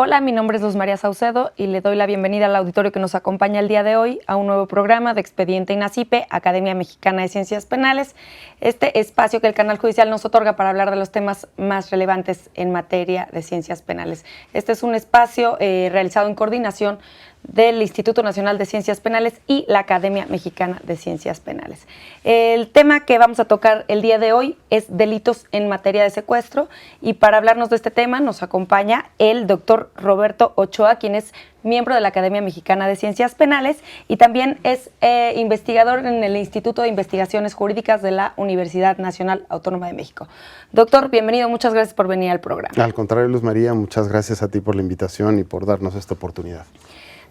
Hola, mi nombre es Luz María Saucedo y le doy la bienvenida al auditorio que nos acompaña el día de hoy a un nuevo programa de Expediente INACIPE, Academia Mexicana de Ciencias Penales, este espacio que el Canal Judicial nos otorga para hablar de los temas más relevantes en materia de ciencias penales. Este es un espacio realizado en coordinación del Instituto Nacional de Ciencias Penales y la Academia Mexicana de Ciencias Penales. El tema que vamos a tocar el día de hoy es delitos en materia de secuestro, y para hablarnos de este tema nos acompaña el doctor Roberto Ochoa, quien es miembro de la Academia Mexicana de Ciencias Penales y también es investigador en el Instituto de Investigaciones Jurídicas de la Universidad Nacional Autónoma de México. Doctor, bienvenido, muchas gracias por venir al programa. Al contrario, Luz María, muchas gracias a ti por la invitación y por darnos esta oportunidad.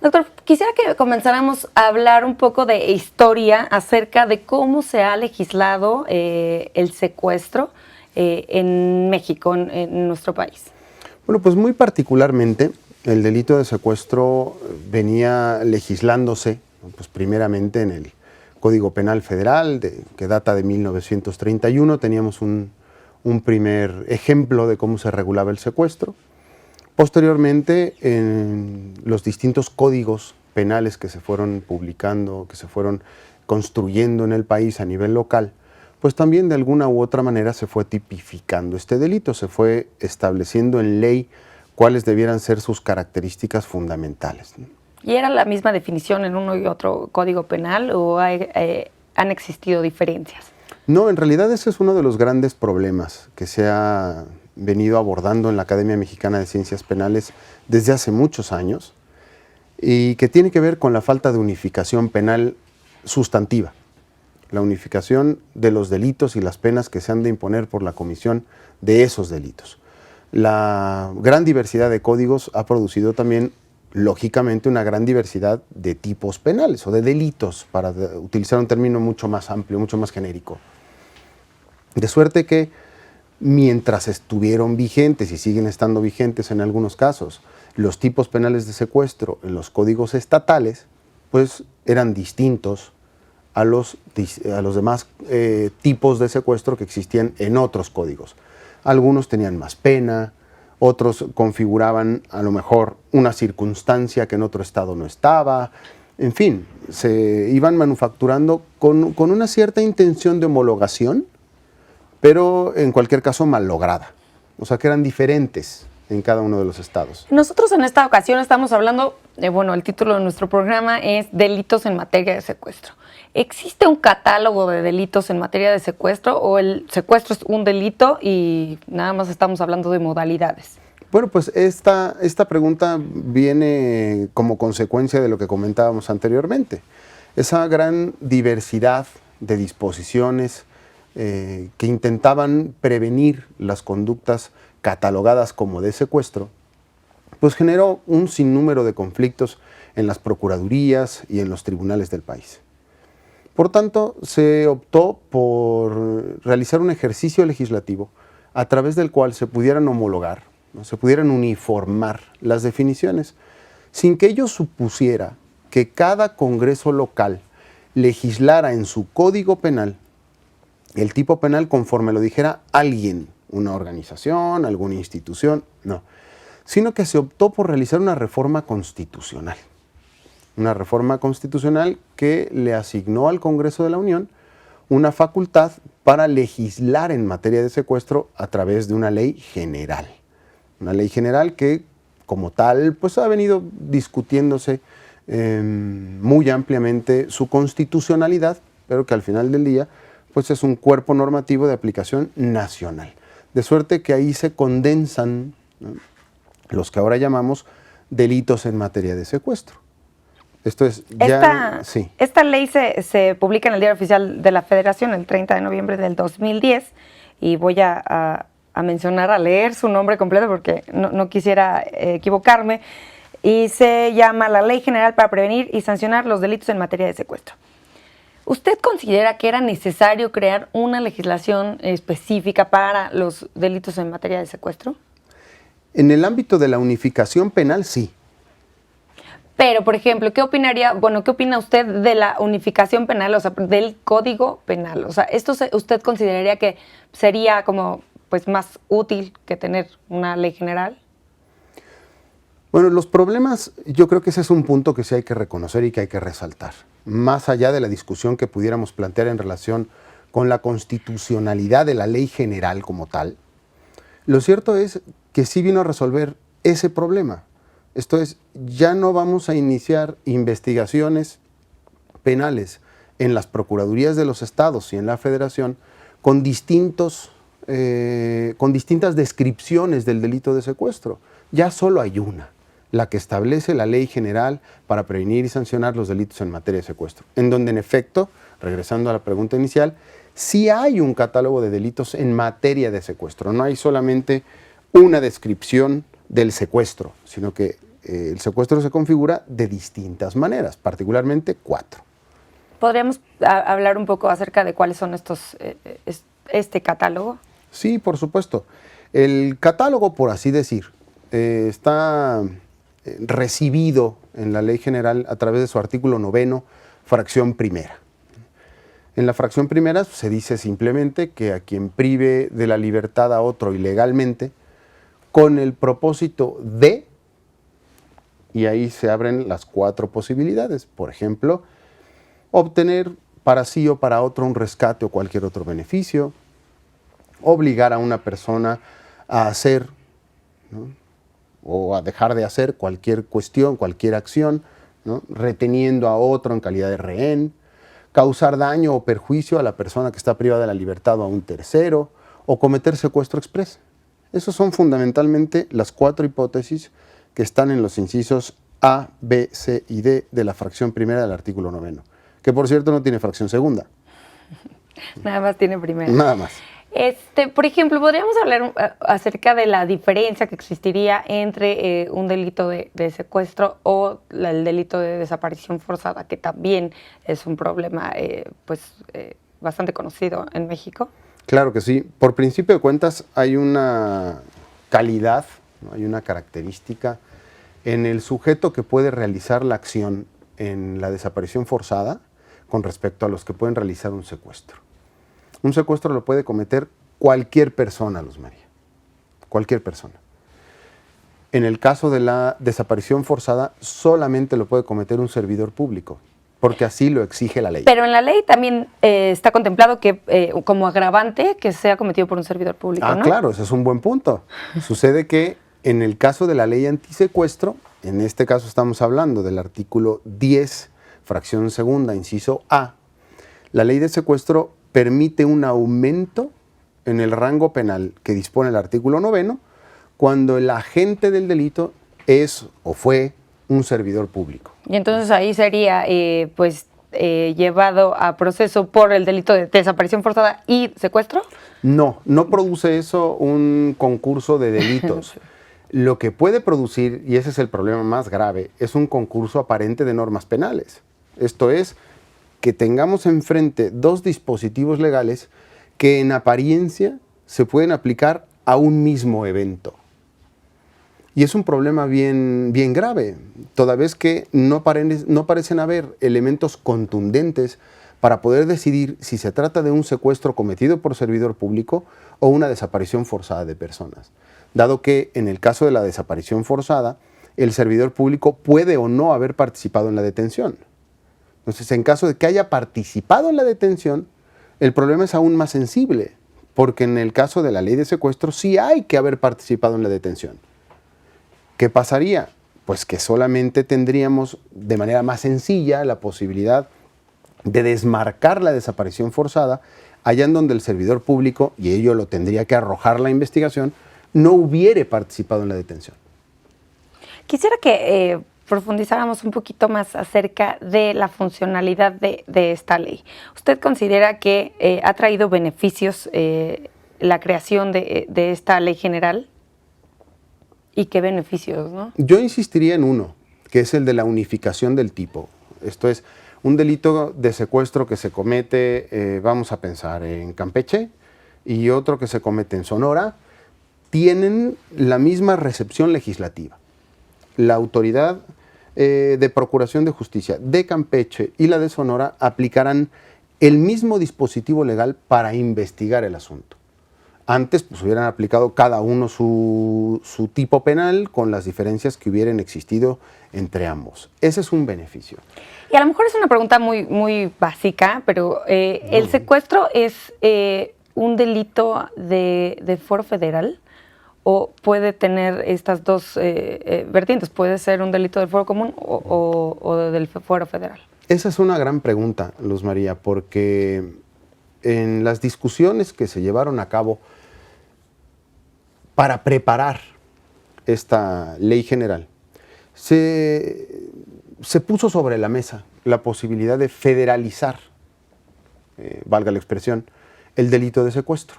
Doctor, quisiera que comenzáramos a hablar un poco de historia acerca de cómo se ha legislado el secuestro en México, en nuestro país. Bueno, pues muy particularmente el delito de secuestro venía legislándose, pues primeramente en el Código Penal Federal, que data de 1931. Teníamos un primer ejemplo de cómo se regulaba el secuestro. Posteriormente, en los distintos códigos penales que se fueron publicando, que se fueron construyendo en el país a nivel local, pues también de alguna u otra manera se fue tipificando este delito, se fue estableciendo en ley cuáles debieran ser sus características fundamentales. ¿Y era la misma definición en uno y otro código penal o han existido diferencias? No, en realidad ese es uno de los grandes problemas que se ha venido abordando en la Academia Mexicana de Ciencias Penales desde hace muchos años y que tiene que ver con la falta de unificación penal sustantiva, la unificación de los delitos y las penas que se han de imponer por la comisión de esos delitos. La gran diversidad de códigos ha producido también, lógicamente, una gran diversidad de tipos penales o de delitos, para utilizar un término mucho más amplio, mucho más genérico. De suerte que mientras estuvieron vigentes y siguen estando vigentes en algunos casos los tipos penales de secuestro en los códigos estatales, pues eran distintos a los demás tipos de secuestro que existían en otros códigos. Algunos tenían más pena, otros configuraban a lo mejor una circunstancia que en otro estado no estaba. En fin, se iban manufacturando con una cierta intención de homologación, pero en cualquier caso mal lograda. O sea que eran diferentes en cada uno de los estados. Nosotros en esta ocasión estamos hablando, el título de nuestro programa es Delitos en materia de secuestro. ¿Existe un catálogo de delitos en materia de secuestro o el secuestro es un delito y nada más estamos hablando de modalidades? Bueno, pues esta pregunta viene como consecuencia de lo que comentábamos anteriormente. Esa gran diversidad de disposiciones que intentaban prevenir las conductas catalogadas como de secuestro, pues generó un sinnúmero de conflictos en las procuradurías y en los tribunales del país. Por tanto, se optó por realizar un ejercicio legislativo a través del cual se pudieran homologar, ¿no? Se pudieran uniformar las definiciones, sin que ello supusiera que cada Congreso local legislara en su Código Penal el tipo penal conforme lo dijera alguien, una organización, alguna institución, no, sino que se optó por realizar una reforma constitucional. Una reforma constitucional que le asignó al Congreso de la Unión una facultad para legislar en materia de secuestro a través de una ley general. Una ley general que, como tal, pues ha venido discutiéndose muy ampliamente su constitucionalidad, pero que al final del día pues es un cuerpo normativo de aplicación nacional. De suerte que ahí se condensan, ¿no?, los que ahora llamamos delitos en materia de secuestro. Esto es ya... Esta ley se publica en el Diario Oficial de la Federación el 30 de noviembre del 2010 y voy a mencionar, a leer su nombre completo porque no quisiera equivocarme, y se llama la Ley General para Prevenir y Sancionar los Delitos en Materia de Secuestro. ¿Usted considera que era necesario crear una legislación específica para los delitos en materia de secuestro? En el ámbito de la unificación penal, sí. Pero, por ejemplo, ¿qué opina usted de la unificación penal, o sea, del Código Penal? O sea, ¿usted consideraría que sería como, pues, más útil que tener una ley general? Bueno, los problemas, yo creo que ese es un punto que sí hay que reconocer y que hay que resaltar. Más allá de la discusión que pudiéramos plantear en relación con la constitucionalidad de la ley general como tal, lo cierto es que sí vino a resolver ese problema. Esto es, ya no vamos a iniciar investigaciones penales en las procuradurías de los estados y en la federación con distintas descripciones del delito de secuestro. Ya solo hay una, la que establece la ley general para prevenir y sancionar los delitos en materia de secuestro, en donde en efecto, regresando a la pregunta inicial, sí hay un catálogo de delitos en materia de secuestro. No hay solamente una descripción del secuestro, sino que el secuestro se configura de distintas maneras, particularmente 4. ¿Podríamos hablar un poco acerca de cuáles son este catálogo? Sí, por supuesto. El catálogo, por así decir, está recibido en la Ley General a través de su artículo 9, fracción primera. En la fracción primera se dice simplemente que a quien prive de la libertad a otro ilegalmente, con el propósito de, y ahí se abren las 4 posibilidades, por ejemplo, obtener para sí o para otro un rescate o cualquier otro beneficio, obligar a una persona a hacer, ¿no?, o a dejar de hacer cualquier cuestión, cualquier acción, ¿no?, reteniendo a otro en calidad de rehén, causar daño o perjuicio a la persona que está privada de la libertad o a un tercero, o cometer secuestro exprés. Esas son fundamentalmente las 4 hipótesis que están en los incisos A, B, C y D de la fracción primera del artículo 9, que por cierto no tiene fracción segunda. Nada más tiene primera. Nada más. Por ejemplo, ¿podríamos hablar acerca de la diferencia que existiría entre un delito de secuestro o el delito de desaparición forzada, que también es un problema bastante conocido en México? Claro que sí. Por principio de cuentas, hay una calidad, ¿no?, hay una característica en el sujeto que puede realizar la acción en la desaparición forzada con respecto a los que pueden realizar un secuestro. Un secuestro lo puede cometer cualquier persona, Luz María, cualquier persona. En el caso de la desaparición forzada, solamente lo puede cometer un servidor público, porque así lo exige la ley. Pero en la ley también está contemplado que como agravante que sea cometido por un servidor público, ¿no? Claro, ese es un buen punto. Sucede que en el caso de la ley antisecuestro, en este caso estamos hablando del artículo 10, fracción segunda, inciso A, la ley de secuestro permite un aumento en el rango penal que dispone el artículo 9 cuando el agente del delito es o fue un servidor público. Y entonces ahí sería llevado a proceso por el delito de desaparición forzada y secuestro. No produce eso un concurso de delitos. Lo que puede producir, y ese es el problema más grave, es un concurso aparente de normas penales. Esto es, que tengamos enfrente 2 dispositivos legales que en apariencia se pueden aplicar a un mismo evento. Y es un problema bien grave, toda vez que no parecen haber elementos contundentes para poder decidir si se trata de un secuestro cometido por servidor público o una desaparición forzada de personas. Dado que en el caso de la desaparición forzada, el servidor público puede o no haber participado en la detención. Entonces, en caso de que haya participado en la detención, el problema es aún más sensible, porque en el caso de la ley de secuestro sí hay que haber participado en la detención. ¿Qué pasaría? Pues que solamente tendríamos de manera más sencilla la posibilidad de desmarcar la desaparición forzada allá en donde el servidor público, y ello lo tendría que arrojar la investigación, no hubiere participado en la detención. Quisiera que profundizáramos un poquito más acerca de la funcionalidad de esta ley. ¿Usted considera que ha traído beneficios la creación de esta ley general? ¿Y qué beneficios, no? Yo insistiría en uno, que es el de la unificación del tipo. Esto es, un delito de secuestro que se comete, vamos a pensar, en Campeche, y otro que se comete en Sonora, tienen la misma recepción legislativa. La autoridad de Procuración de Justicia de Campeche y la de Sonora aplicarán el mismo dispositivo legal para investigar el asunto. Antes pues hubieran aplicado cada uno su tipo penal con las diferencias que hubieran existido entre ambos. Ese es un beneficio. Y a lo mejor es una pregunta muy básica, pero ¿el secuestro es un delito de fuero federal o puede tener estas dos vertientes? ¿Puede ser un delito del fuero común o del fuero federal? Esa es una gran pregunta, Luz María, porque en las discusiones que se llevaron a cabo para preparar esta ley general, se puso sobre la mesa la posibilidad de federalizar, valga la expresión, el delito de secuestro.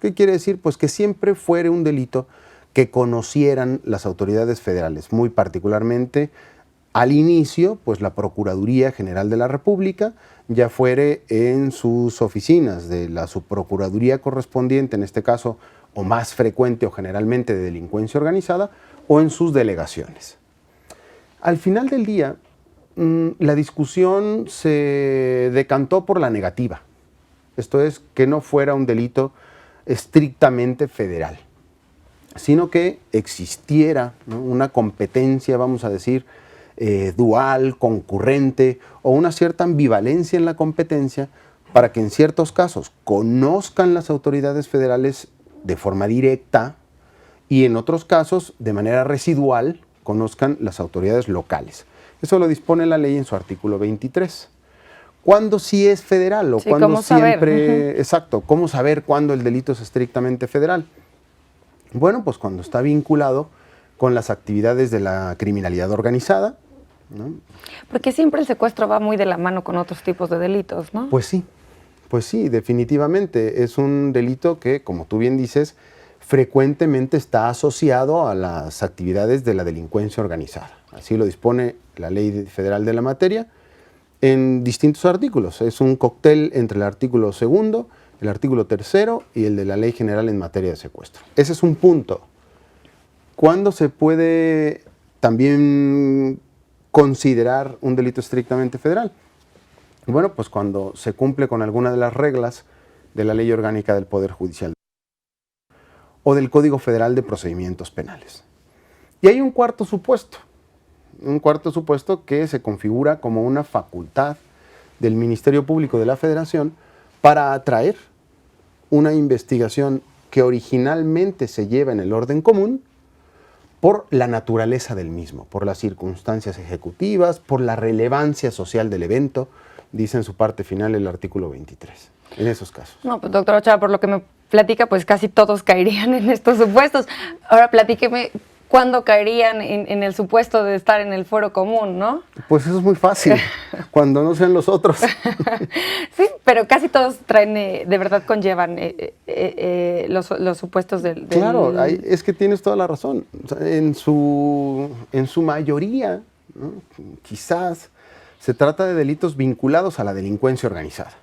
¿Qué quiere decir? Pues que siempre fuera un delito que conocieran las autoridades federales, muy particularmente al inicio, pues la Procuraduría General de la República, ya fuere en sus oficinas de la subprocuraduría correspondiente, en este caso, o más frecuente o generalmente de delincuencia organizada, o en sus delegaciones. Al final del día, la discusión se decantó por la negativa. Esto es, que no fuera un delito estrictamente federal, sino que existiera, ¿no?, una competencia, vamos a decir, dual, concurrente, o una cierta ambivalencia en la competencia para que en ciertos casos conozcan las autoridades federales de forma directa y en otros casos de manera residual conozcan las autoridades locales. Eso lo dispone la ley en su artículo 23. ¿Cuándo sí es federal o sí, cuándo siempre? Exacto, ¿cómo saber cuándo el delito es estrictamente federal? Bueno, pues cuando está vinculado con las actividades de la criminalidad organizada, ¿no? Porque siempre el secuestro va muy de la mano con otros tipos de delitos, ¿no? Pues sí, definitivamente. Es un delito que, como tú bien dices, frecuentemente está asociado a las actividades de la delincuencia organizada. Así lo dispone la Ley Federal de la materia en distintos artículos. Es un cóctel entre el artículo 2, el artículo 3 y el de la Ley General en materia de secuestro. Ese es un punto. ¿Cuándo se puede también considerar un delito estrictamente federal? Bueno, pues cuando se cumple con alguna de las reglas de la Ley Orgánica del Poder Judicial o del Código Federal de Procedimientos Penales. Y hay un cuarto supuesto que se configura como una facultad del Ministerio Público de la Federación para atraer una investigación que originalmente se lleva en el orden común por la naturaleza del mismo, por las circunstancias ejecutivas, por la relevancia social del evento, dice en su parte final el artículo 23, en esos casos. No, pues doctora Ochoa, por lo que me platica, pues casi todos caerían en estos supuestos. Ahora platíqueme, ¿cuándo caerían en el supuesto de estar en el fuero común, no? Pues eso es muy fácil, cuando no sean los otros. Sí, pero casi todos traen, de verdad conllevan los supuestos del... Claro, es que tienes toda la razón. O sea, en su mayoría, ¿no?, quizás se trata de delitos vinculados a la delincuencia organizada.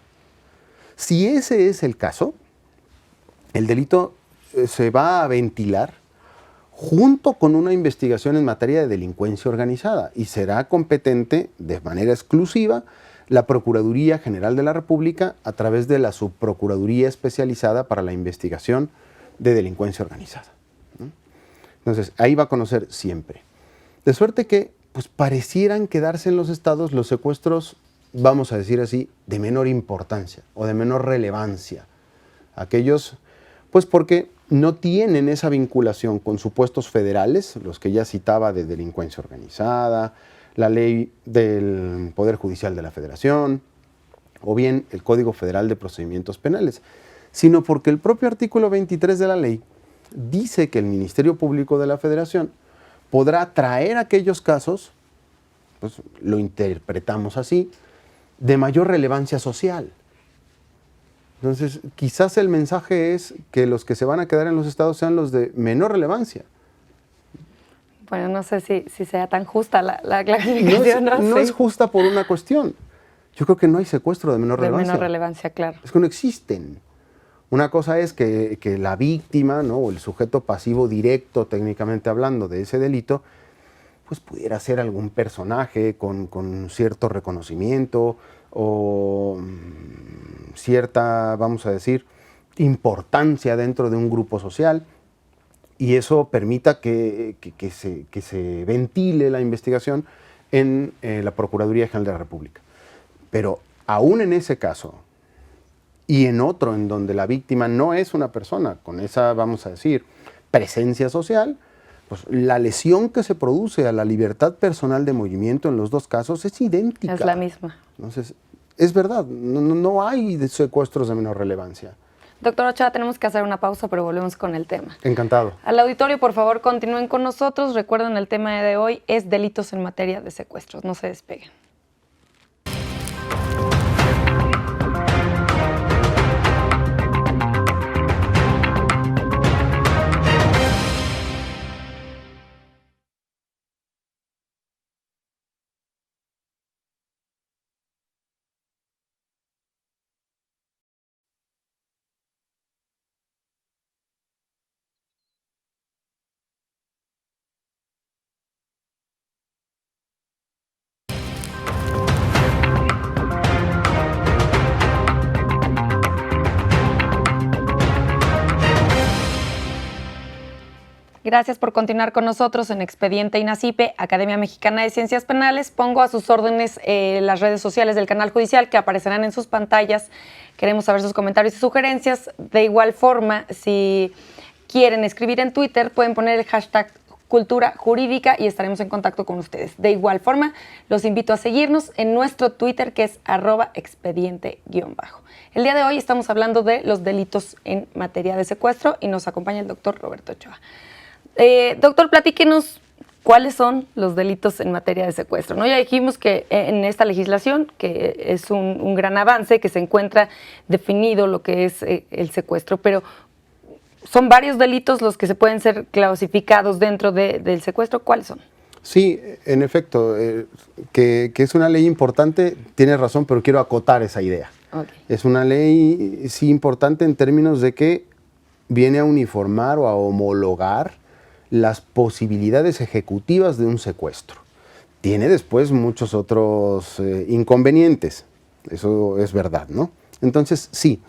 Si ese es el caso, el delito se va a ventilar junto con una investigación en materia de delincuencia organizada y será competente de manera exclusiva la Procuraduría General de la República a través de la Subprocuraduría Especializada para la Investigación de Delincuencia Organizada. Entonces, ahí va a conocer siempre. De suerte que, pues, parecieran quedarse en los estados los secuestros, vamos a decir así, de menor importancia o de menor relevancia. Aquellos, pues porque no tienen esa vinculación con supuestos federales, los que ya citaba de delincuencia organizada, la ley del Poder Judicial de la Federación, o bien el Código Federal de Procedimientos Penales, sino porque el propio artículo 23 de la ley dice que el Ministerio Público de la Federación podrá traer aquellos casos, pues lo interpretamos así, de mayor relevancia social. Entonces, quizás el mensaje es que los que se van a quedar en los estados sean los de menor relevancia. Bueno, no sé si sea tan justa la clasificación. No es justa por una cuestión. Yo creo que no hay secuestro de menor relevancia. De menor relevancia, claro. Es que no existen. Una cosa es que la víctima, ¿no?, o el sujeto pasivo directo, técnicamente hablando, de ese delito, pues pudiera ser algún personaje con cierto reconocimiento o cierta, vamos a decir, importancia dentro de un grupo social y eso permita que se ventile la investigación en la Procuraduría General de la República. Pero aún en ese caso y en otro en donde la víctima no es una persona con esa, vamos a decir, presencia social, pues la lesión que se produce a la libertad personal de movimiento en los dos casos es idéntica. Es la misma. Entonces, es verdad, no hay secuestros de menor relevancia. Doctor Ochoa, tenemos que hacer una pausa, pero volvemos con el tema. Encantado. Al auditorio, por favor, continúen con nosotros. Recuerden, el tema de hoy es delitos en materia de secuestros. No se despeguen. Gracias por continuar con nosotros en Expediente INACIPE, Academia Mexicana de Ciencias Penales. Pongo a sus órdenes las redes sociales del canal judicial que aparecerán en sus pantallas. Queremos saber sus comentarios y sugerencias. De igual forma, si quieren escribir en Twitter, pueden poner el hashtag Cultura Jurídica y estaremos en contacto con ustedes. De igual forma, los invito a seguirnos en nuestro Twitter, que es @expediente_. El día de hoy estamos hablando de los delitos en materia de secuestro y nos acompaña el doctor Roberto Ochoa. Doctor, platíquenos cuáles son los delitos en materia de secuestro, ¿no? Ya dijimos que en esta legislación, que es un gran avance, que se encuentra definido lo que es el secuestro, pero son varios delitos los que se pueden ser clasificados dentro del secuestro. ¿Cuáles son? Sí, en efecto, que es una ley importante, tienes razón, pero quiero acotar esa idea. Okay. Es una ley, sí, importante en términos de que viene a uniformar o a homologar las posibilidades ejecutivas de un secuestro. Tiene después muchos otros inconvenientes, eso es verdad, ¿no? Entonces, sí,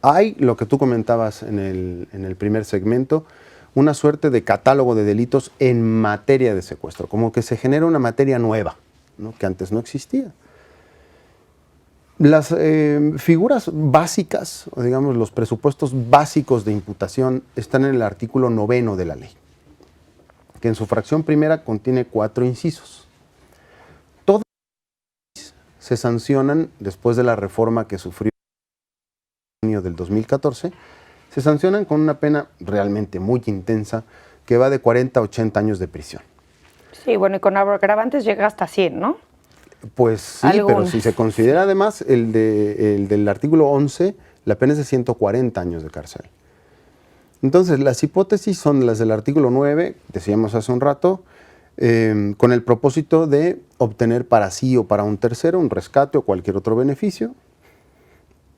hay lo que tú comentabas en el primer segmento, una suerte de catálogo de delitos en materia de secuestro, como que se genera una materia nueva, ¿no? Que antes no existía. Las figuras básicas, o digamos los presupuestos básicos de imputación, están en el artículo 9 de la ley, que en su fracción primera contiene 4 incisos. Todas se sancionan después de la reforma que sufrió en junio del 2014, se sancionan con una pena realmente muy intensa que va de 40 a 80 años de prisión. Sí, bueno, y con agravantes llega hasta 100, ¿no? Pues sí, Algunas. pero si se considera además el del artículo 11, la pena es de 140 años de cárcel. Entonces, las hipótesis son las del artículo 9, decíamos hace un rato, con el propósito de obtener para sí o para un tercero un rescate o cualquier otro beneficio.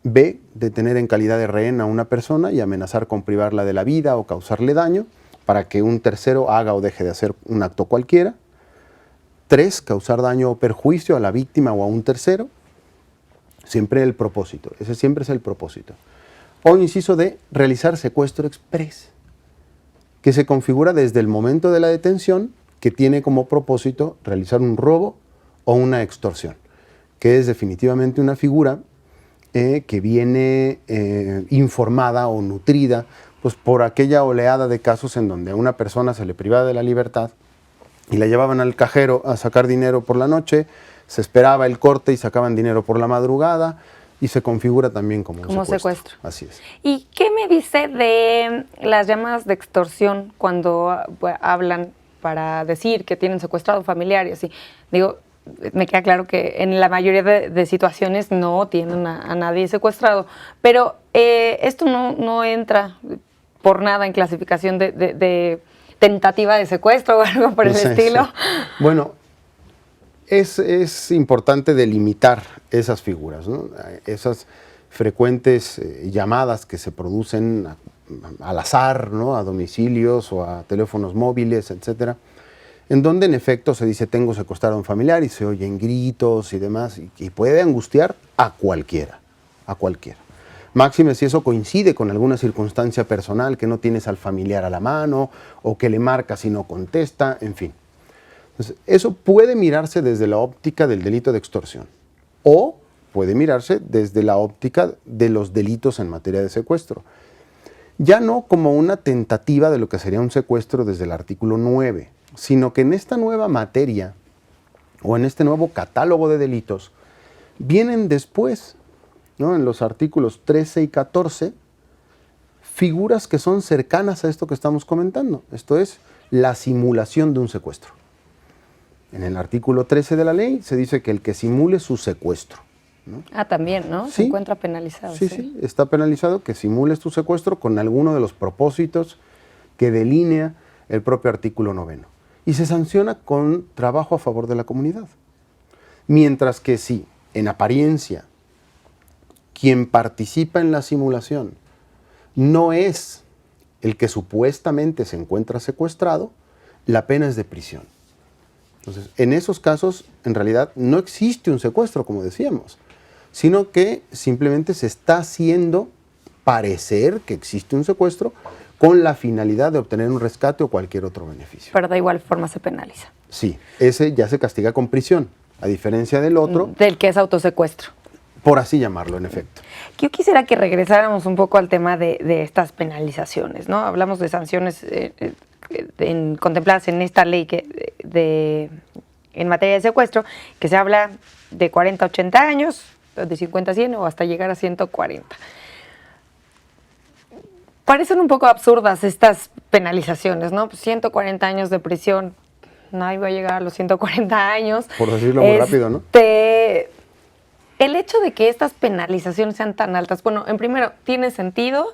B, detener en calidad de rehén a una persona y amenazar con privarla de la vida o causarle daño para que un tercero haga o deje de hacer un acto cualquiera. 3, causar daño o perjuicio a la víctima o a un tercero. Siempre el propósito, ese siempre es el propósito. O inciso D, realizar secuestro exprés, que se configura desde el momento de la detención, que tiene como propósito realizar un robo o una extorsión, que es definitivamente una figura que viene informada o nutrida pues, por aquella oleada de casos en donde a una persona se le privaba de la libertad y la llevaban al cajero a sacar dinero por la noche, se esperaba el corte y sacaban dinero por la madrugada y se configura también como un secuestro. Así es. ¿Y qué me dice de las llamadas de extorsión cuando hablan para decir que tienen secuestrado familiar y así? Digo, me queda claro que en la mayoría de situaciones no tienen a nadie secuestrado, pero esto no entra por nada en clasificación de tentativa de secuestro o algo por el estilo. Bueno, es importante delimitar esas figuras, ¿no? Esas frecuentes llamadas que se producen al azar, ¿no? A domicilios o a teléfonos móviles, etcétera, en donde en efecto se dice tengo secuestrado a un familiar y se oyen gritos y demás y puede angustiar a cualquiera, a cualquiera. Máxime si eso coincide con alguna circunstancia personal, que no tienes al familiar a la mano, o que le marcas y no contesta, en fin. Entonces, eso puede mirarse desde la óptica del delito de extorsión, o puede mirarse desde la óptica de los delitos en materia de secuestro. Ya no como una tentativa de lo que sería un secuestro desde el artículo 9, sino que en esta nueva materia, o en este nuevo catálogo de delitos, vienen después, ¿no?, en los artículos 13 y 14, figuras que son cercanas a esto que estamos comentando. Esto es la simulación de un secuestro. En el artículo 13 de la ley se dice que el que simule su secuestro, ¿no? También, ¿no? Sí. Se encuentra penalizado. Sí, está penalizado que simules tu secuestro con alguno de los propósitos que delinea el propio artículo 9. Y se sanciona con trabajo a favor de la comunidad. Mientras que si, en apariencia, quien participa en la simulación no es el que supuestamente se encuentra secuestrado, la pena es de prisión. Entonces, en esos casos, en realidad, no existe un secuestro, como decíamos, sino que simplemente se está haciendo parecer que existe un secuestro con la finalidad de obtener un rescate o cualquier otro beneficio. Pero de igual forma se penaliza. Sí, ese ya se castiga con prisión, a diferencia del otro. Del que es autosecuestro. Por así llamarlo, en efecto. Yo quisiera que regresáramos un poco al tema de estas penalizaciones, ¿no? Hablamos de sanciones contempladas en esta ley en materia de secuestro, que se habla de 40 a 80 años, de 50 a 100 o hasta llegar a 140. Parecen un poco absurdas estas penalizaciones, ¿no? 140 años de prisión, nadie va a llegar a los 140 años. Por decirlo muy rápido, ¿no? El hecho de que estas penalizaciones sean tan altas, bueno, en primero, tiene sentido,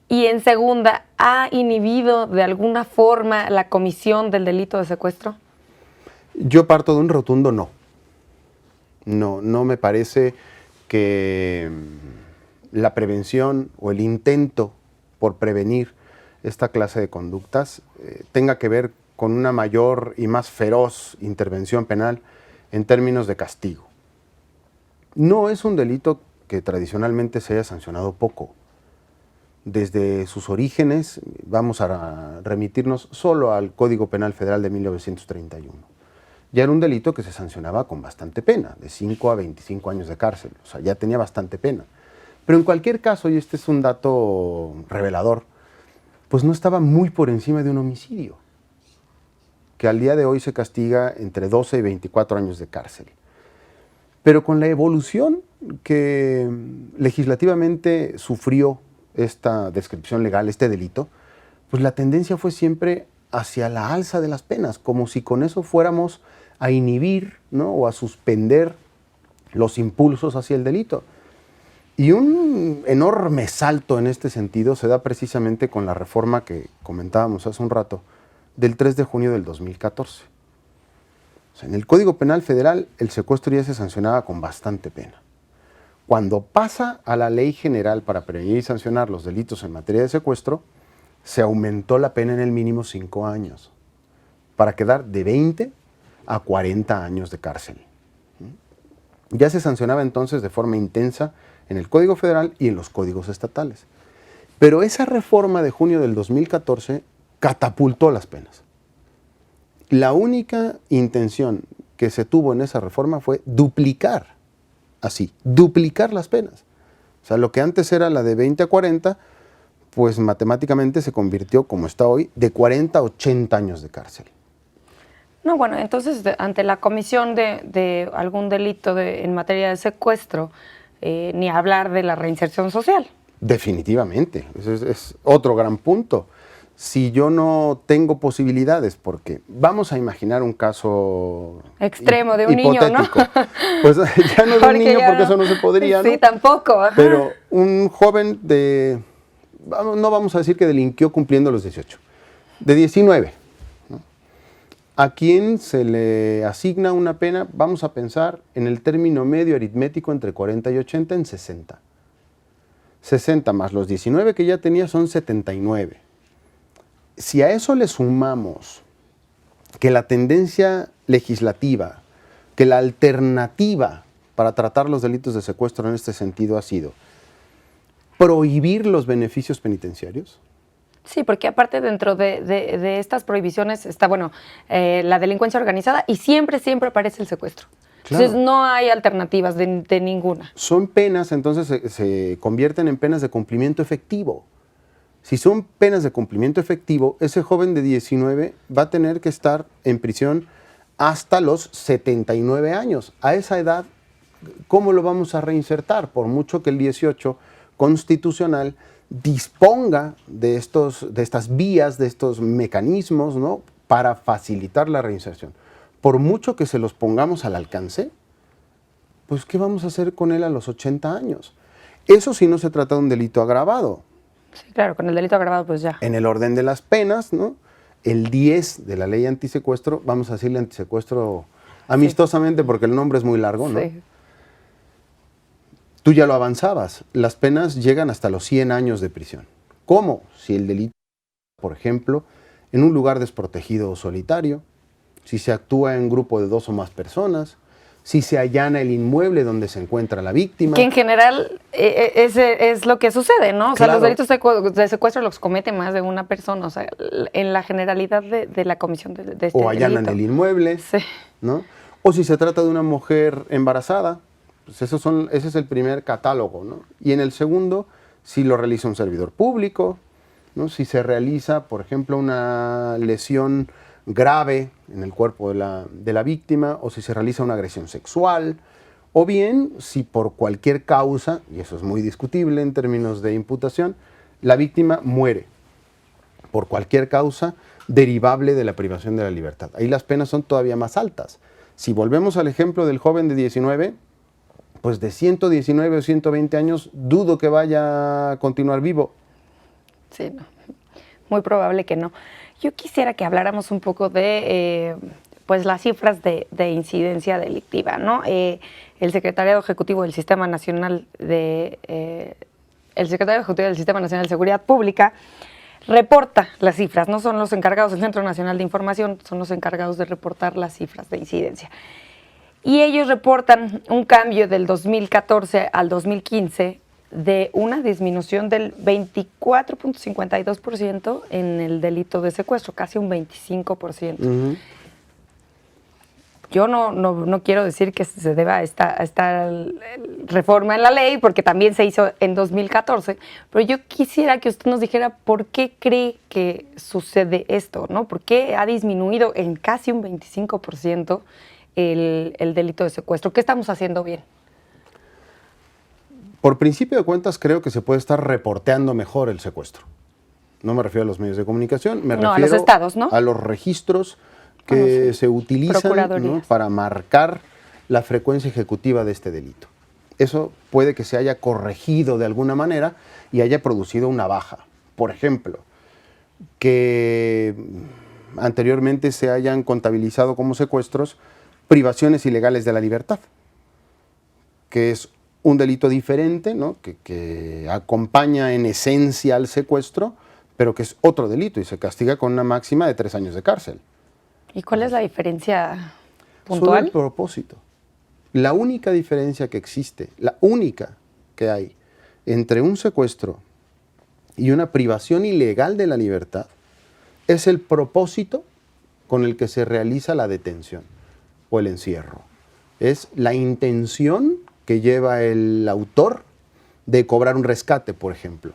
y en segunda, ¿ha inhibido de alguna forma la comisión del delito de secuestro? Yo parto de un rotundo no. No me parece que la prevención o el intento por prevenir esta clase de conductas tenga que ver con una mayor y más feroz intervención penal en términos de castigo. No es un delito que tradicionalmente se haya sancionado poco. Desde sus orígenes, vamos a remitirnos solo al Código Penal Federal de 1931. Ya era un delito que se sancionaba con bastante pena, de 5 a 25 años de cárcel, o sea, ya tenía bastante pena. Pero en cualquier caso, y este es un dato revelador, pues no estaba muy por encima de un homicidio, que al día de hoy se castiga entre 12 y 24 años de cárcel. Pero con la evolución que legislativamente sufrió esta descripción legal, este delito, pues la tendencia fue siempre hacia la alza de las penas, como si con eso fuéramos a inhibir, ¿no?, o a suspender los impulsos hacia el delito. Y un enorme salto en este sentido se da precisamente con la reforma que comentábamos hace un rato, del 3 de junio del 2014. O sea, en el Código Penal Federal el secuestro ya se sancionaba con bastante pena. Cuando pasa a la Ley General para prevenir y sancionar los delitos en materia de secuestro, se aumentó la pena en el mínimo 5 años, para quedar de 20 a 40 años de cárcel. Ya se sancionaba entonces de forma intensa en el Código Federal y en los códigos estatales. Pero esa reforma de junio del 2014 catapultó las penas. La única intención que se tuvo en esa reforma fue duplicar las penas. O sea, lo que antes era la de 20 a 40, pues matemáticamente se convirtió, como está hoy, de 40 a 80 años de cárcel. No, bueno, entonces ante la comisión de algún delito en materia de secuestro, ni hablar de la reinserción social. Definitivamente, ese es otro gran punto. Si yo no tengo posibilidades, porque vamos a imaginar un caso extremo de un hipotético, niño, ¿no? Pues ya no de un niño, porque eso no se podría, ¿no? Sí, tampoco. Ajá. Pero un joven no vamos a decir que delinquió cumpliendo los 18, de 19, ¿no?, a quien se le asigna una pena, vamos a pensar en el término medio aritmético entre 40 y 80 en 60. 60 más los 19 que ya tenía son 79. Si a eso le sumamos que la tendencia legislativa, que la alternativa para tratar los delitos de secuestro en este sentido ha sido prohibir los beneficios penitenciarios? Sí, porque aparte dentro de estas prohibiciones está, bueno, la delincuencia organizada y siempre aparece el secuestro. Claro. Entonces no hay alternativas de ninguna. Son penas, entonces se convierten en penas de cumplimiento efectivo. Si son penas de cumplimiento efectivo, ese joven de 19 va a tener que estar en prisión hasta los 79 años. A esa edad, ¿cómo lo vamos a reinsertar? Por mucho que el 18 constitucional disponga de estas vías, de estos mecanismos, ¿no?, para facilitar la reinserción. Por mucho que se los pongamos al alcance, pues ¿qué vamos a hacer con él a los 80 años? Eso sí no se trata de un delito agravado. Sí, claro, con el delito agravado pues ya. En el orden de las penas, ¿no?, el 10 de la ley antisecuestro, vamos a decirle antisecuestro amistosamente porque el nombre es muy largo, ¿no? Sí. Tú ya lo avanzabas, las penas llegan hasta los 100 años de prisión. ¿Cómo? Si el delito, por ejemplo, en un lugar desprotegido o solitario, si se actúa en grupo de 2 o más personas, si se allana el inmueble donde se encuentra la víctima. Que en general es lo que sucede, ¿no? O sea, Claro. los delitos de secuestro los comete más de una persona, o sea, en la generalidad de la comisión de este O allanan delito. el inmueble, Sí. ¿no? O si se trata de una mujer embarazada, pues ese es el primer catálogo, ¿no? Y en el segundo, si lo realiza un servidor público, ¿no? Si se realiza, por ejemplo, una lesión grave en el cuerpo de la víctima, o si se realiza una agresión sexual, o bien si por cualquier causa, y eso es muy discutible en términos de imputación, la víctima muere por cualquier causa derivable de la privación de la libertad. Ahí las penas son todavía más altas. Si volvemos al ejemplo del joven de 19, pues de 119 o 120 años, dudo que vaya a continuar vivo. Sí, no. Muy probable que no. Yo quisiera que habláramos un poco de pues las cifras de incidencia delictiva, ¿no? El Secretariado Ejecutivo del Sistema Nacional de Seguridad Pública reporta las cifras, no son los encargados del Centro Nacional de Información, son los encargados de reportar las cifras de incidencia. Y ellos reportan un cambio del 2014 al 2015 de una disminución del 24.52% en el delito de secuestro, casi un 25%. Uh-huh. Yo no quiero decir que se deba a esta reforma en la ley, porque también se hizo en 2014, pero yo quisiera que usted nos dijera por qué cree que sucede esto, ¿no? ¿Por qué ha disminuido en casi un 25% el delito de secuestro? ¿Qué estamos haciendo bien? Por principio de cuentas, creo que se puede estar reporteando mejor el secuestro. No me refiero a los medios de comunicación, me refiero a los estados, ¿no? A los registros que se utilizan, ¿no?, para marcar la frecuencia ejecutiva de este delito. Eso puede que se haya corregido de alguna manera y haya producido una baja. Por ejemplo, que anteriormente se hayan contabilizado como secuestros privaciones ilegales de la libertad, que es un delito diferente, ¿no?, que acompaña en esencia al secuestro, pero que es otro delito y se castiga con una máxima de 3 años de cárcel. ¿Y cuál es la diferencia puntual? Solo el propósito. La única diferencia que existe, la única que hay entre un secuestro y una privación ilegal de la libertad es el propósito con el que se realiza la detención o el encierro. Es la intención que lleva el autor de cobrar un rescate, por ejemplo.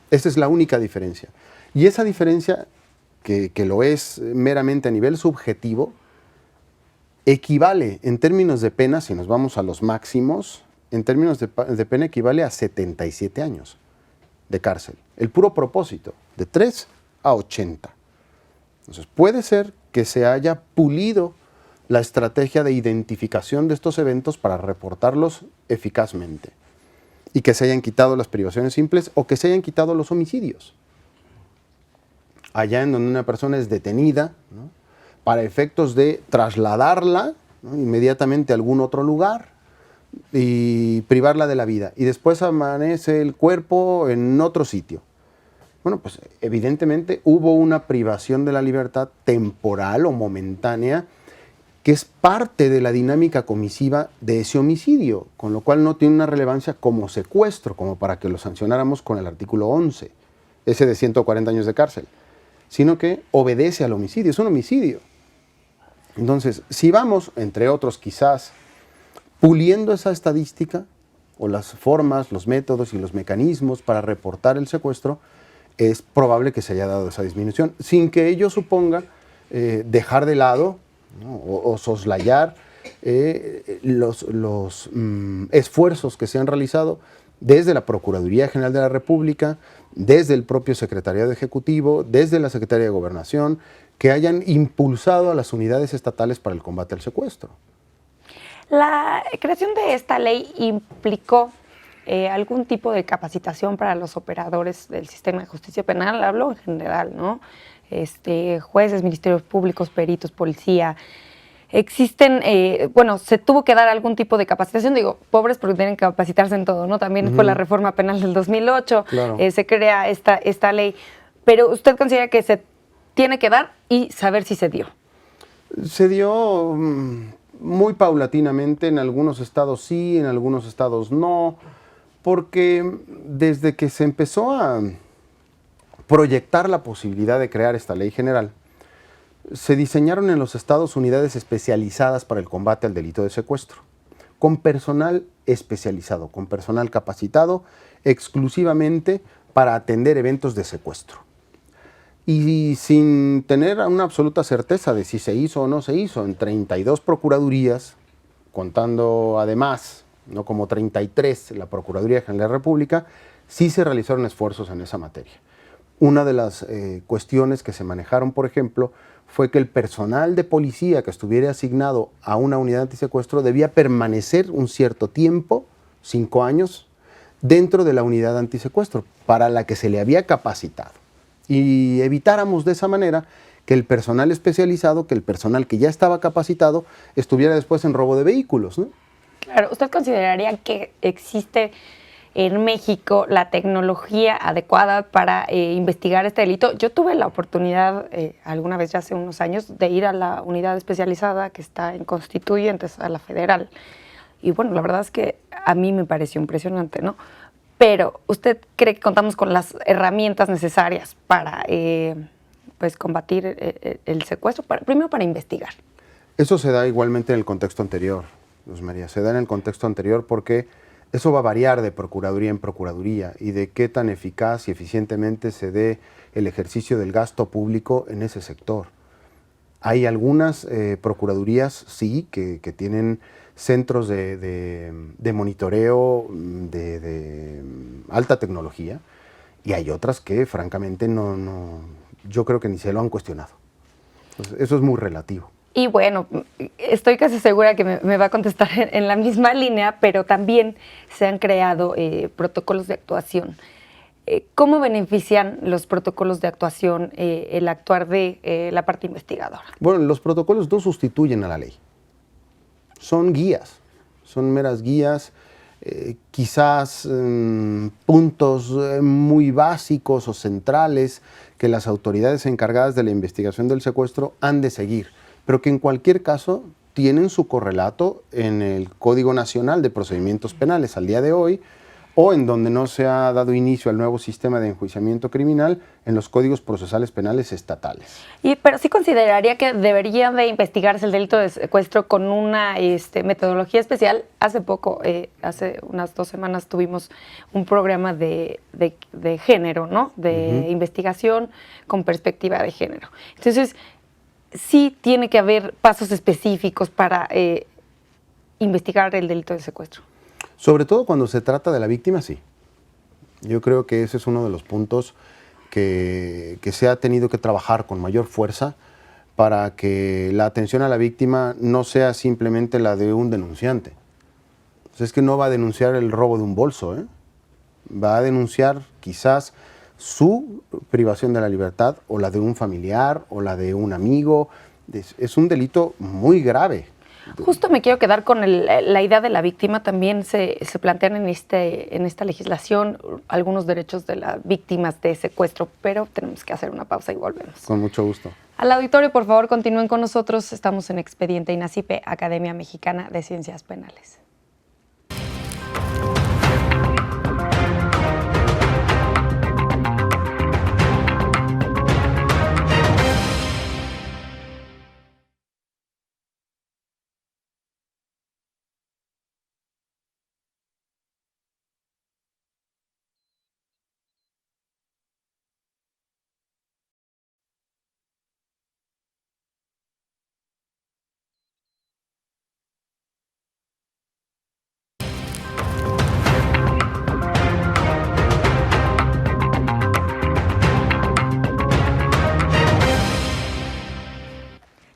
Esa es la única diferencia. Y esa diferencia, que lo es meramente a nivel subjetivo, equivale en términos de pena, si nos vamos a los máximos, en términos de pena equivale a 77 años de cárcel. El puro propósito, de 3 a 80. Entonces puede ser que se haya pulido la estrategia de identificación de estos eventos para reportarlos eficazmente y que se hayan quitado las privaciones simples o que se hayan quitado los homicidios. Allá en donde una persona es detenida, ¿no?, para efectos de trasladarla, ¿no?, inmediatamente a algún otro lugar y privarla de la vida. Y después amanece el cuerpo en otro sitio. Bueno, pues evidentemente hubo una privación de la libertad temporal o momentánea que es parte de la dinámica comisiva de ese homicidio, con lo cual no tiene una relevancia como secuestro, como para que lo sancionáramos con el artículo 11, ese de 140 años de cárcel, sino que obedece al homicidio, es un homicidio. Entonces, si vamos, entre otros quizás, puliendo esa estadística, o las formas, los métodos y los mecanismos para reportar el secuestro, es probable que se haya dado esa disminución, sin que ello suponga dejar de lado, ¿no? o soslayar los esfuerzos que se han realizado desde la Procuraduría General de la República, desde el propio Secretariado Ejecutivo, desde la Secretaría de Gobernación, que hayan impulsado a las unidades estatales para el combate al secuestro. La creación de esta ley implicó algún tipo de capacitación para los operadores del sistema de justicia penal, hablo en general, ¿no? Jueces, ministerios públicos, peritos, policía. Existen, se tuvo que dar algún tipo de capacitación, digo, pobres porque tienen que capacitarse en todo, ¿no? También fue la reforma penal del 2008, claro. Se crea esta ley, pero ¿usted considera que se tiene que dar y saber si se dio? Se dio muy paulatinamente, en algunos estados sí, en algunos estados no, porque desde que se empezó a proyectar la posibilidad de crear esta ley general, se diseñaron en los estados unidades especializadas para el combate al delito de secuestro, con personal especializado, con personal capacitado exclusivamente para atender eventos de secuestro. Y sin tener una absoluta certeza de si se hizo o no se hizo, en 32 procuradurías, contando además, no como 33, la Procuraduría General de la República, sí se realizaron esfuerzos en esa materia. Una de las cuestiones que se manejaron, por ejemplo, fue que el personal de policía que estuviera asignado a una unidad antisecuestro debía permanecer un cierto tiempo, 5 años, dentro de la unidad antisecuestro, para la que se le había capacitado. Y evitáramos de esa manera que el personal especializado, que el personal que ya estaba capacitado, estuviera después en robo de vehículos, ¿no? Claro, ¿usted consideraría que existe en México la tecnología adecuada para investigar este delito? Yo tuve la oportunidad alguna vez, ya hace unos años, de ir a la unidad especializada que está en Constituyentes, a la Federal. Y bueno, la verdad es que a mí me pareció impresionante, ¿no? Pero, ¿usted cree que contamos con las herramientas necesarias para combatir el secuestro? Primero, para investigar. Eso se da igualmente en el contexto anterior, Luz María. Se da en el contexto anterior porque eso va a variar de procuraduría en procuraduría y de qué tan eficaz y eficientemente se dé el ejercicio del gasto público en ese sector. Hay algunas procuradurías, sí, que tienen centros de monitoreo de alta tecnología, y hay otras que francamente yo creo que ni se lo han cuestionado. Entonces, eso es muy relativo. Y bueno, estoy casi segura que me va a contestar en la misma línea, pero también se han creado protocolos de actuación. ¿Cómo benefician los protocolos de actuación el actuar de la parte investigadora? Bueno, los protocolos no sustituyen a la ley. Son guías, son meras guías, quizás puntos muy básicos o centrales que las autoridades encargadas de la investigación del secuestro han de seguir, pero que en cualquier caso tienen su correlato en el Código Nacional de Procedimientos Penales al día de hoy, o en donde no se ha dado inicio al nuevo sistema de enjuiciamiento criminal, en los códigos procesales penales estatales. Pero sí consideraría que debería de investigarse el delito de secuestro con una metodología especial. Hace poco, hace unas 2 semanas, tuvimos un programa de género, ¿no? De investigación con perspectiva de género. Entonces, sí tiene que haber pasos específicos para investigar el delito de secuestro. Sobre todo cuando se trata de la víctima, sí. Yo creo que ese es uno de los puntos que se ha tenido que trabajar con mayor fuerza para que la atención a la víctima no sea simplemente la de un denunciante. Pues es que no va a denunciar el robo de un bolso, ¿eh? Va a denunciar quizás su privación de la libertad, o la de un familiar, o la de un amigo. Es un delito muy grave. Justo me quiero quedar con la idea de la víctima. También se plantean en esta legislación algunos derechos de las víctimas de secuestro, pero tenemos que hacer una pausa y volvemos. Con mucho gusto. Al auditorio, por favor, continúen con nosotros. Estamos en Expediente INACIPE, Academia Mexicana de Ciencias Penales.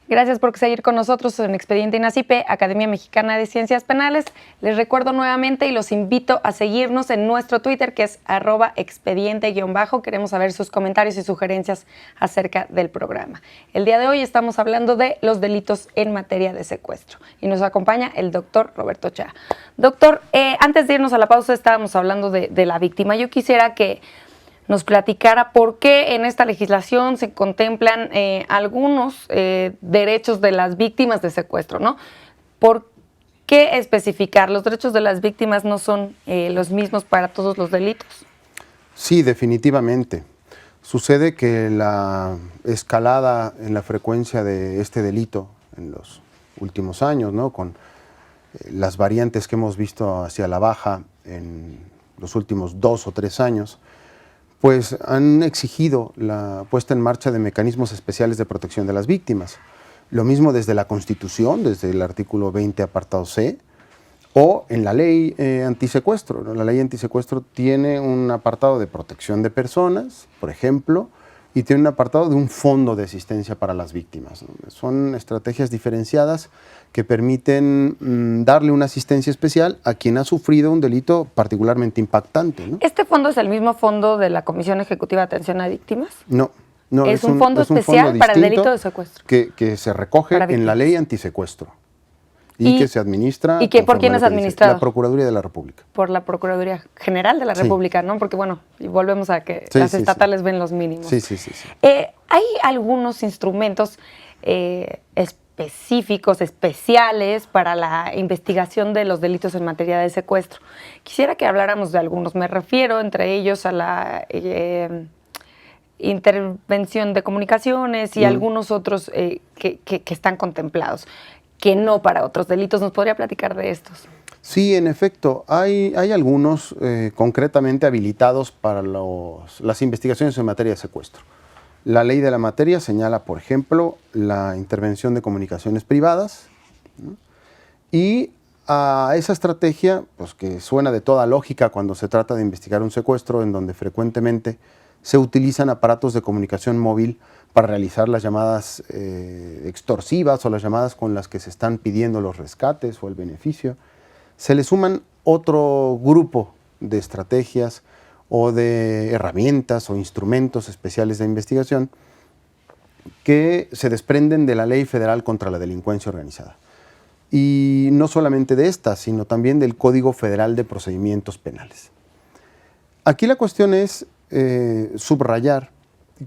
Gracias por seguir con nosotros en Expediente INACIPE, Academia Mexicana de Ciencias Penales. Les recuerdo nuevamente y los invito a seguirnos en nuestro Twitter, que es @expediente_. Queremos saber sus comentarios y sugerencias acerca del programa. El día de hoy estamos hablando de los delitos en materia de secuestro y nos acompaña el doctor Roberto Cha. Doctor, antes de irnos a la pausa estábamos hablando de la víctima. Yo quisiera que nos platicara por qué en esta legislación se contemplan algunos derechos de las víctimas de secuestro, ¿no? ¿Por qué especificar? ¿Los derechos de las víctimas no son los mismos para todos los delitos? Sí, definitivamente. Sucede que la escalada en la frecuencia de este delito en los últimos años, ¿no? Con las variantes que hemos visto hacia la baja en los últimos 2 o 3 años, pues han exigido la puesta en marcha de mecanismos especiales de protección de las víctimas. Lo mismo desde la Constitución, desde el artículo 20, apartado C, o en la ley antisecuestro. La ley antisecuestro tiene un apartado de protección de personas, por ejemplo, y tiene un apartado de un fondo de asistencia para las víctimas, ¿no? Son estrategias diferenciadas que permiten darle una asistencia especial a quien ha sufrido un delito particularmente impactante, ¿no? ¿Este fondo es el mismo fondo de la Comisión Ejecutiva de Atención a Víctimas? No. No, es un fondo especial fondo para el delito de secuestro. Que se recoge en la ley antisecuestro y que se administra. ¿Y por quién es administrado? La Procuraduría de la República. Por la Procuraduría General de la República, ¿no? Porque, bueno, y volvemos a que las estatales ven los mínimos. Sí. Hay algunos instrumentos específicos, especiales para la investigación de los delitos en materia de secuestro. Quisiera que habláramos de algunos. Me refiero, entre ellos, a la intervención de comunicaciones y algunos otros que están contemplados, que no para otros delitos. ¿Nos podría platicar de estos? Sí, en efecto, hay algunos concretamente habilitados para las investigaciones en materia de secuestro. La ley de la materia señala, por ejemplo, la intervención de comunicaciones privadas, ¿no? Y a esa estrategia, pues que suena de toda lógica cuando se trata de investigar un secuestro, en donde frecuentemente se utilizan aparatos de comunicación móvil para realizar las llamadas extorsivas o las llamadas con las que se están pidiendo los rescates o el beneficio. Se le suman otro grupo de estrategias o de herramientas o instrumentos especiales de investigación que se desprenden de la Ley Federal contra la Delincuencia Organizada. Y no solamente de esta, sino también del Código Federal de Procedimientos Penales. Aquí la cuestión es subrayar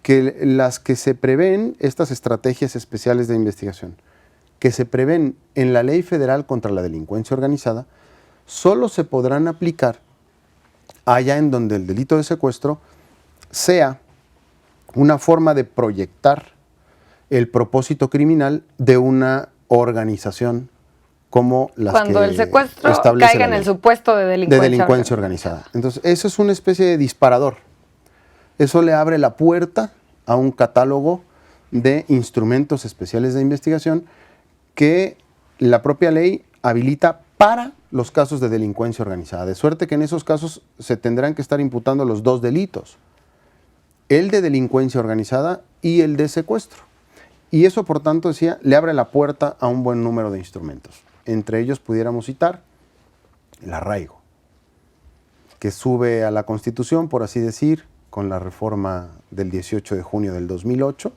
que las que se prevén, estas estrategias especiales de investigación, que se prevén en la Ley Federal contra la Delincuencia Organizada, solo se podrán aplicar allá en donde el delito de secuestro sea una forma de proyectar el propósito criminal de una organización como las cuando que el secuestro establece caiga en el supuesto de delincuencia organizada. Entonces, eso es una especie de disparador. Eso le abre la puerta a un catálogo de instrumentos especiales de investigación que la propia ley habilita para los casos de delincuencia organizada, de suerte que en esos casos se tendrán que estar imputando los dos delitos, el de delincuencia organizada y el de secuestro. Y eso, por tanto, decía, le abre la puerta a un buen número de instrumentos. Entre ellos pudiéramos citar el arraigo, que sube a la Constitución, por así decir, con la reforma del 18 de junio del 2008,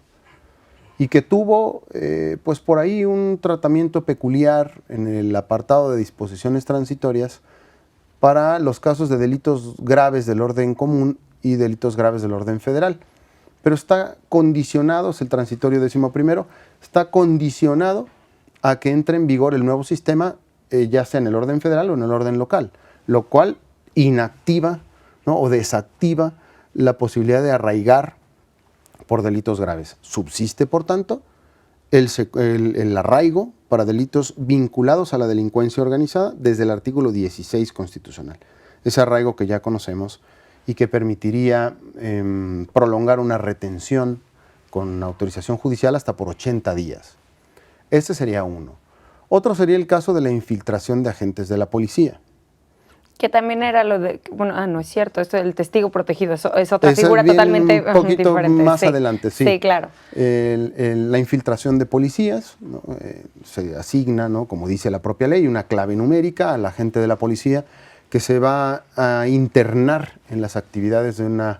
y que tuvo, pues por ahí, un tratamiento peculiar en el apartado de disposiciones transitorias para los casos de delitos graves del orden común y delitos graves del orden federal. pero está condicionado, es el transitorio 11º, está condicionado a que entre en vigor el nuevo sistema, ya sea en el orden federal o en el orden local, lo cual inactiva, ¿no?, o desactiva la posibilidad de arraigar por delitos graves. Subsiste, por tanto, el arraigo para delitos vinculados a la delincuencia organizada desde el artículo 16 constitucional. Ese arraigo que ya conocemos y que permitiría prolongar una retención con autorización judicial hasta por 80 días. Este sería uno. Otro sería el caso de la infiltración de agentes de la policía. Que también era lo de, bueno, no es cierto, esto del testigo protegido, eso es otra Esa figura viene totalmente un poquito diferente. más Sí, adelante, sí. Sí, claro. La infiltración de policías, ¿no? Se asigna, ¿no?, como dice la propia ley, una clave numérica al agente de la policía que se va a internar en las actividades de una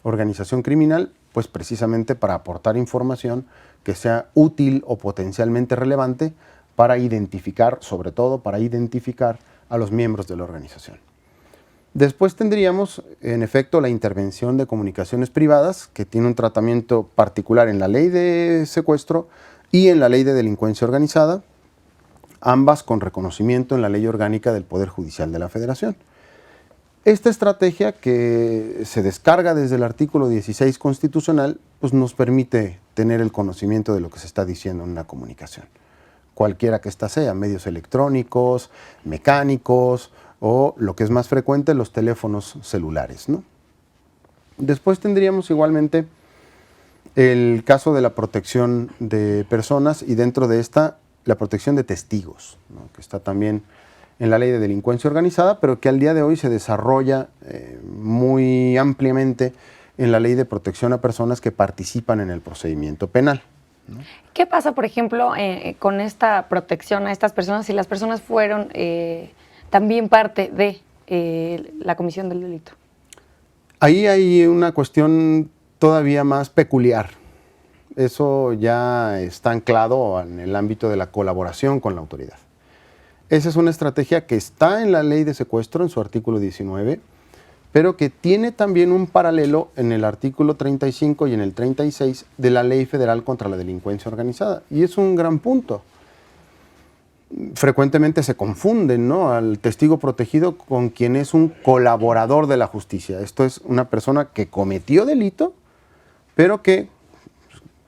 organización criminal, pues precisamente para aportar información que sea útil o potencialmente relevante para identificar, sobre todo para identificar a los miembros de la organización. Después tendríamos, en efecto, la intervención de comunicaciones privadas, que tiene un tratamiento particular en la ley de secuestro y en la ley de delincuencia organizada, ambas con reconocimiento en la ley orgánica del Poder Judicial de la Federación. Esta estrategia, que se descarga desde el artículo 16 constitucional, pues nos permite tener el conocimiento de lo que se está diciendo en una comunicación, cualquiera que ésta sea, medios electrónicos, mecánicos o, lo que es más frecuente, los teléfonos celulares, ¿no? Después tendríamos igualmente el caso de la protección de personas y dentro de esta la protección de testigos, ¿no?, que está también en la ley de delincuencia organizada, pero que al día de hoy se desarrolla muy ampliamente en la ley de protección a personas que participan en el procedimiento penal, ¿no? ¿Qué pasa, por ejemplo, con esta protección a estas personas si las personas fueron también parte de la comisión del delito? Ahí hay una cuestión todavía más peculiar. Eso ya está anclado en el ámbito de la colaboración con la autoridad. Esa es una estrategia que está en la ley de secuestro, en su artículo 19, pero que tiene también un paralelo en el artículo 35 y en el 36 de la Ley Federal contra la Delincuencia Organizada. Y es un gran punto. Frecuentemente se confunden, ¿no?, al testigo protegido con quien es un colaborador de la justicia. Esto es una persona que cometió delito, pero que,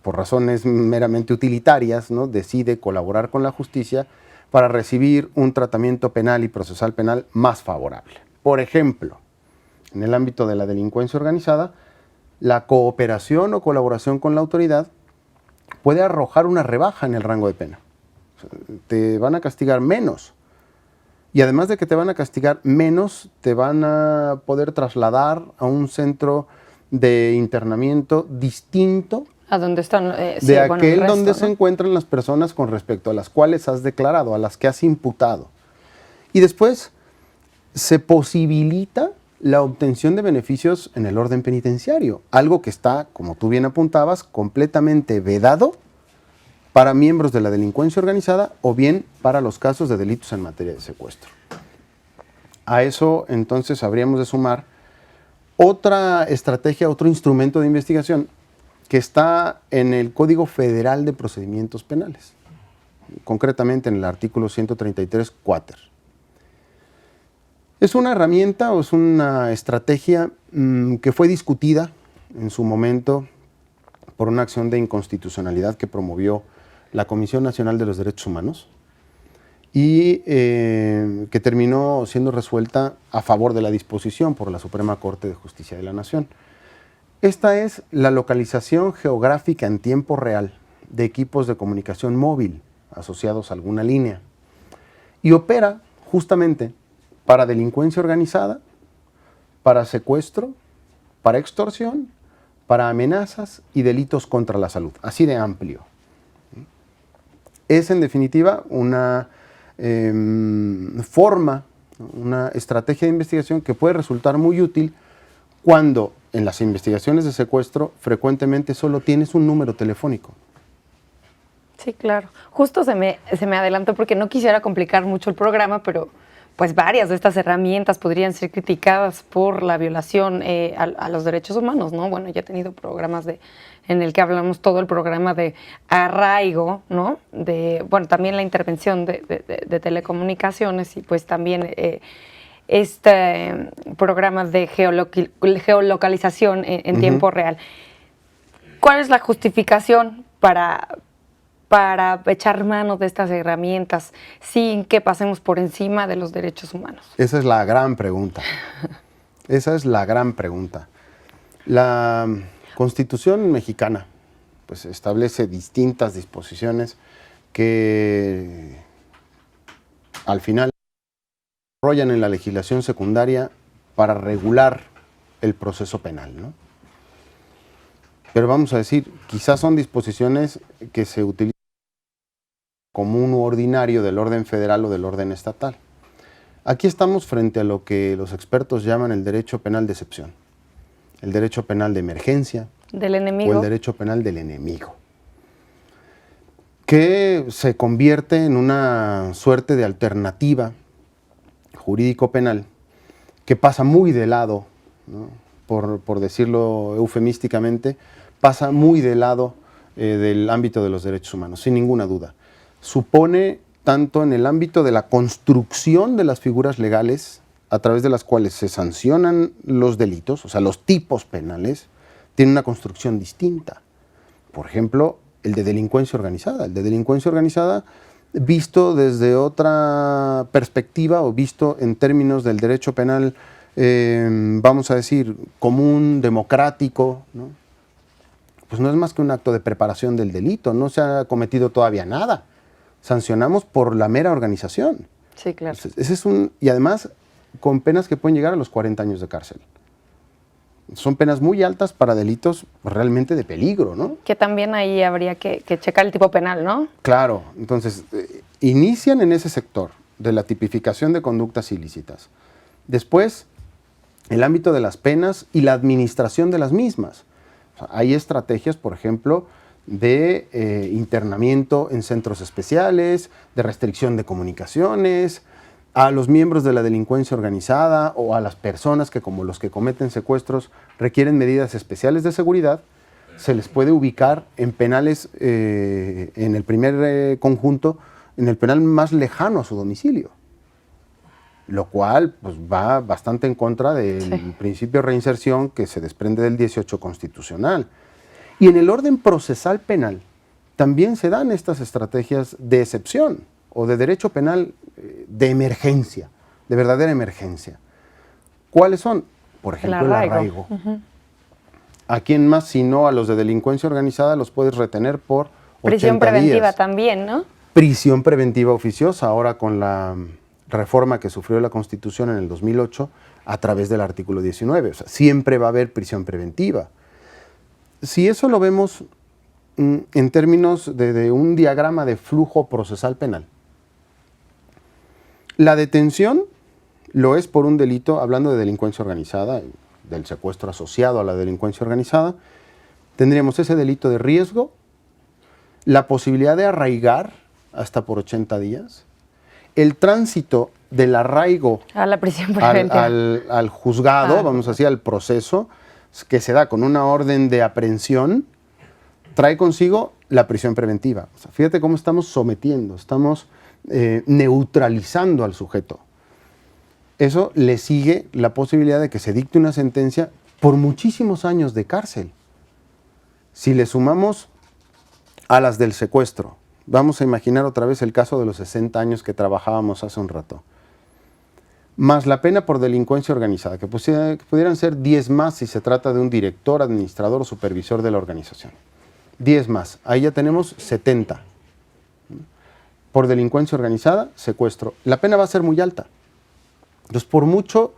por razones meramente utilitarias, ¿no?, decide colaborar con la justicia para recibir un tratamiento penal y procesal penal más favorable. Por ejemplo, en el ámbito de la delincuencia organizada, la cooperación o colaboración con la autoridad puede arrojar una rebaja en el rango de pena. Te van a castigar menos. Y además de que te van a castigar menos, te van a poder trasladar a un centro de internamiento distinto ¿A dónde están? de aquel donde se encuentran las personas con respecto a las cuales has declarado, a las que has imputado. Y después se posibilita la obtención de beneficios en el orden penitenciario, algo que está, como tú bien apuntabas, completamente vedado para miembros de la delincuencia organizada o bien para los casos de delitos en materia de secuestro. A eso entonces habríamos de sumar otra estrategia, otro instrumento de investigación que está en el Código Federal de Procedimientos Penales, concretamente en el artículo 133 quater. Es una herramienta o es una estrategia que fue discutida en su momento por una acción de inconstitucionalidad que promovió la Comisión Nacional de los Derechos Humanos y que terminó siendo resuelta a favor de la disposición por la Suprema Corte de Justicia de la Nación. Esta es la localización geográfica en tiempo real de equipos de comunicación móvil asociados a alguna línea y opera justamente para delincuencia organizada, para secuestro, para extorsión, para amenazas y delitos contra la salud, así de amplio. Es en definitiva una forma, una estrategia de investigación que puede resultar muy útil cuando en las investigaciones de secuestro frecuentemente solo tienes un número telefónico. Sí, claro. Justo se me adelantó porque no quisiera complicar mucho el programa, pero pues varias de estas herramientas podrían ser criticadas por la violación a los derechos humanos, ¿no? Bueno, ya he tenido programas en el que hablamos todo el programa de arraigo, ¿no? Bueno, también la intervención de telecomunicaciones y pues también este programa de geolocalización en tiempo real. ¿Cuál es la justificación para echar mano de estas herramientas sin que pasemos por encima de los derechos humanos? Esa es la gran pregunta. Esa es la gran pregunta. La Constitución mexicana pues, establece distintas disposiciones que al final se desarrollan en la legislación secundaria para regular el proceso penal, ¿no? Pero vamos a decir, quizás son disposiciones que se utilizan común u ordinario del orden federal o del orden estatal. Aquí estamos frente a lo que los expertos llaman el derecho penal de excepción, el derecho penal de emergencia, del enemigo, o el derecho penal del enemigo, que se convierte en una suerte de alternativa jurídico-penal que pasa muy de lado, ¿no? por decirlo eufemísticamente, pasa muy de lado del ámbito de los derechos humanos, sin ninguna duda. Supone, tanto en el ámbito de la construcción de las figuras legales a través de las cuales se sancionan los delitos, o sea, los tipos penales, tiene una construcción distinta. Por ejemplo, el de delincuencia organizada. El de delincuencia organizada, visto desde otra perspectiva o visto en términos del derecho penal, vamos a decir, común, democrático, ¿no? Pues no es más que un acto de preparación del delito, no se ha cometido todavía nada. Sancionamos por la mera organización. Sí, claro. Ese es y además con penas que pueden llegar a los 40 años de cárcel. Son penas muy altas para delitos realmente de peligro, ¿no? Que también ahí habría que checar el tipo penal, ¿no? Claro, entonces inician en ese sector de la tipificación de conductas ilícitas. Después, el ámbito de las penas y la administración de las mismas. O sea, hay estrategias, por ejemplo, de internamiento en centros especiales, de restricción de comunicaciones, a los miembros de la delincuencia organizada o a las personas que, como los que cometen secuestros, requieren medidas especiales de seguridad, se les puede ubicar en penales, en el primer conjunto, en el penal más lejano a su domicilio, lo cual pues, va bastante en contra del principio de reinserción que se desprende del 18 constitucional. Y en el orden procesal penal también se dan estas estrategias de excepción o de derecho penal de emergencia, de verdadera emergencia. ¿Cuáles son? Por ejemplo, el arraigo. ¿A quién más sino a los de delincuencia organizada los puedes retener por 80 prisión preventiva días? También, ¿no? Prisión preventiva oficiosa, ahora con la reforma que sufrió la Constitución en el 2008 a través del artículo 19. O sea, siempre va a haber prisión preventiva. Si eso lo vemos en términos de un diagrama de flujo procesal penal, la detención lo es por un delito, hablando de delincuencia organizada, del secuestro asociado a la delincuencia organizada, tendríamos ese delito de riesgo, la posibilidad de arraigar hasta por 80 días, el tránsito del arraigo a la prisión preventiva al juzgado, vamos a decir, al proceso, que se da con una orden de aprehensión, trae consigo la prisión preventiva. O sea, fíjate cómo estamos sometiendo, estamos neutralizando al sujeto. Eso le sigue la posibilidad de que se dicte una sentencia por muchísimos años de cárcel. Si le sumamos a las del secuestro, vamos a imaginar otra vez el caso de los 60 años que trabajábamos hace un rato, más la pena por delincuencia organizada, que pudieran ser 10 más si se trata de un director, administrador o supervisor de la organización. 10 más, ahí ya tenemos 70. Por delincuencia organizada, secuestro. La pena va a ser muy alta. Entonces, por mucho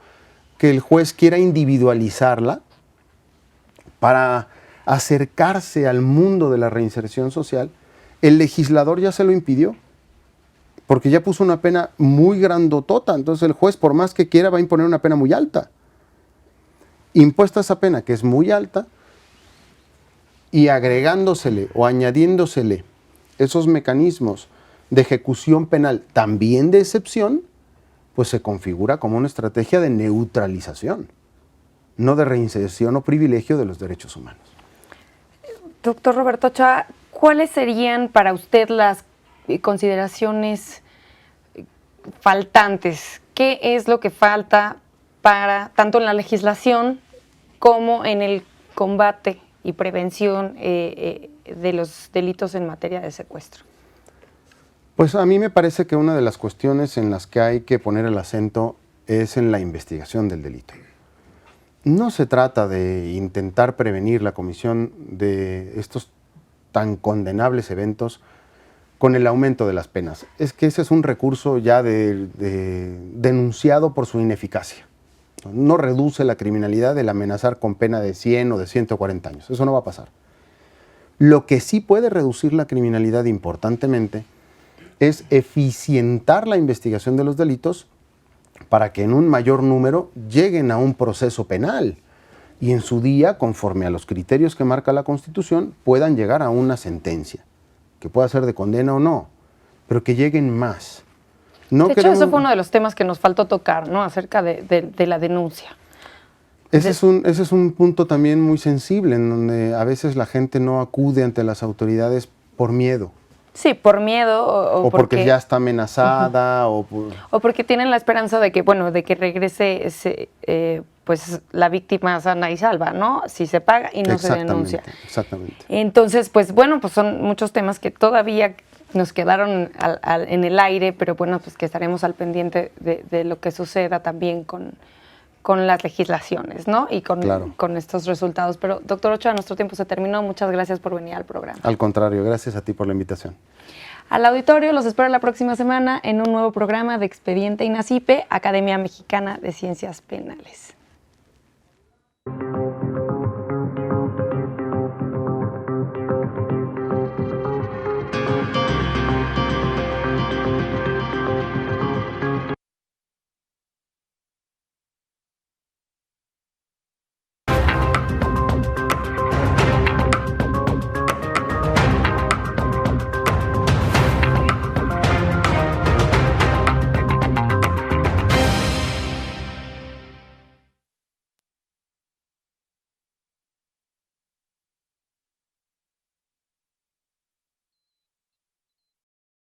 que el juez quiera individualizarla para acercarse al mundo de la reinserción social, el legislador ya se lo impidió, porque ya puso una pena muy grandotota. Entonces el juez, por más que quiera, va a imponer una pena muy alta. Impuesta esa pena, que es muy alta, y agregándosele o añadiéndosele esos mecanismos de ejecución penal también de excepción, pues se configura como una estrategia de neutralización, no de reinserción o privilegio de los derechos humanos. Doctor Roberto Ochoa, ¿cuáles serían para usted las consideraciones faltantes? ¿Qué es lo que falta para, tanto en la legislación como en el combate y prevención de los delitos en materia de secuestro? Pues a mí me parece que una de las cuestiones en las que hay que poner el acento es en la investigación del delito. No se trata de intentar prevenir la comisión de estos tan condenables eventos con el aumento de las penas. Es que ese es un recurso ya denunciado por su ineficacia. No reduce la criminalidad el amenazar con pena de 100 o de 140 años. Eso no va a pasar. Lo que sí puede reducir la criminalidad importantemente es eficientar la investigación de los delitos para que en un mayor número lleguen a un proceso penal y en su día, conforme a los criterios que marca la Constitución, puedan llegar a una sentencia, que pueda ser de condena o no, pero que lleguen más. De hecho, eso fue uno de los temas que nos faltó tocar, ¿no? Acerca de la denuncia. Ese es un punto también muy sensible, en donde a veces la gente no acude ante las autoridades por miedo. Sí, por miedo o porque ya está amenazada o porque tienen la esperanza de que, bueno, de que regrese pues la víctima sana y salva, ¿no? Si se paga y no se denuncia. Exactamente. Entonces, pues bueno, pues son muchos temas que todavía nos quedaron en el aire, pero bueno, pues que estaremos al pendiente de lo que suceda también con las legislaciones, ¿no? Y con estos resultados. Pero, doctor Ochoa, nuestro tiempo se terminó. Muchas gracias por venir al programa. Al contrario, gracias a ti por la invitación. Al auditorio los espero la próxima semana en un nuevo programa de Expediente INACIPE, Academia Mexicana de Ciencias Penales.